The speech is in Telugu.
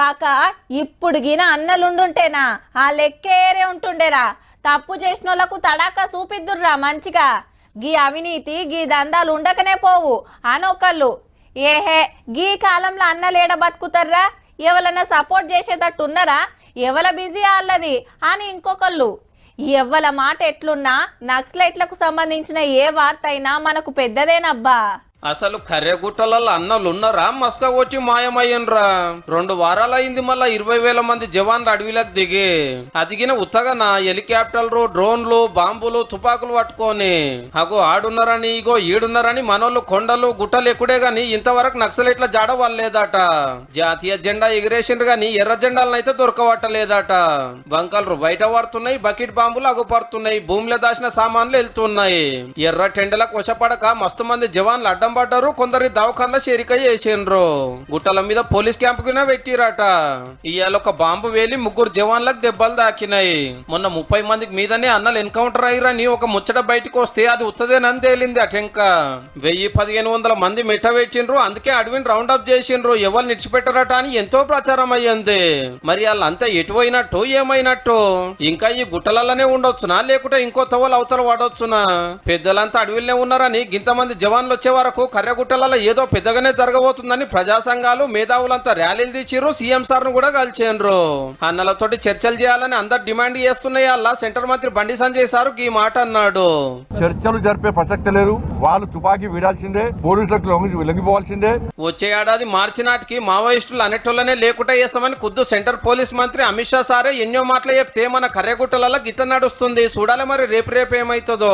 కాక ఇప్పుడు గిన అన్నలుండుంటేనా ఆ లెక్కేరే ఉంటుండేరా. తప్పు చేసిన వాళ్ళకు తడాక చూపిద్దుర్రా మంచిగా. గీ అవినీతి గీ దందాలు ఉండకనే పోవు అనొకళ్ళు. ఏహే గీ కాలంలో అన్నలేడ బతుకుతారా, ఎవరన్నా సపోర్ట్ చేసేటట్టు ఉన్నారా, ఎవల బిజీ వాళ్ళది అని ఇంకొకళ్ళు. ఎవ్వల మాట ఎట్లున్నా నక్సలైట్లకు సంబంధించిన ఏ వార్త అయినా మనకు పెద్దదేనబ్బా. అసలు కర్రెగుట్టలలో అన్నలు ఉన్నారా మస్కా వచ్చి మాయమయ్యన్రా. 2 వారాలైంది మళ్ళా 20,000 మంది జవాన్లు అడవిలకు దిగి అదిగిన ఉత్తగన హెలికాప్టర్లు, డ్రోన్లు, బాంబులు, తుపాకులు పట్టుకొని అగో ఆడున్నారని ఇగో ఈడున్నారని మనోళ్ళు కొండలు గుట్టలు ఎక్కుడే గాని ఇంతవరకు నక్సలైట్ల జాడ వాళ్ళేదట. జాతీయ జెండా ఎగిరేసిండ్రు గాని ఎర్ర జెండాలను అయితే దొరకబట్టలేదట. బంకలు బయట పడుతున్నాయి, బకెట్ బాంబులు అగుపడుతున్నాయి, భూమిలో దాచిన సామాన్లు వెళ్తున్నాయి. ఎర్ర టెండలకు వశపడక మస్తు మంది జవాన్లు అడ్డం పడ్డారు. కొందరి దవాఖానలో చేరిక చేసిండ్రు. గుట్టల మీద పోలీస్ క్యాంపు కింద పెట్టిరట. ఇవాళ ఒక బాంబు వేలి 3 జవాన్లకు దెబ్బలు దాకినాయి. మొన్న 30 మందికి మీదనే అన్నలు ఎన్కౌంటర్ అయ్యారని ఒక ముచ్చట బయటకు వస్తే అది ఉత్తదేనని తేలింది అటెంక. 1000-1500 మంది మిట్ట పెట్టిండ్రు. అందుకే అడవిని రౌండ్ అప్ చేసిండ్రు. ఎవరు నిడిచిపెట్టారట అని ఎంతో ప్రచారం అయ్యింది. మరి వాళ్ళంతా ఎటువైనట్టు ఏమైనట్టు, ఇంకా ఈ గుట్టలలోనే ఉండొచ్చునా లేకుంటే ఇంకో తవ్వలు అవతల వాడొచ్చునా? పెద్దలంతా అడవిలోనే ఉన్నారని గింతమంది జవాన్లు వచ్చే వరకు కర్రెగుట్టలలో ఏదో పెద్దగానే జరగబోతుందని ప్రజా సంఘాలు మేధావులంతా ర్యాలీలు తీసిర్రు. సీఎం సార్ ను కూడా కలిసిండ్రు. అన్నలతోటి చర్చలు చేయాలని అందరు డిమాండ్ చేస్తున్నాయి. అలా సెంటర్ మంత్రి బండి సంజయ్ సార్ ఈ మాట అన్నాడు. చర్చలు జరిపే ప్రసక్తి లేదు, వాళ్ళు తుపాకీ వీడాల్సిందే, పోలీసులకు లొంగిపోవాల్సిందే. వచ్చే ఏడాది మార్చి నాటికి మావోయిస్టులు అనేటోళ్ళనే లేకుండా చేస్తామని ఖుద్దు సెంటర్ పోలీస్ మంత్రి అమిత్ షా సారే ఎన్నో మాటలు చెప్తే మన కర్రెగుట్టలలో గిట్ట నడుస్తుంది. చూడాలి మరి రేపు ఏమైతుందో.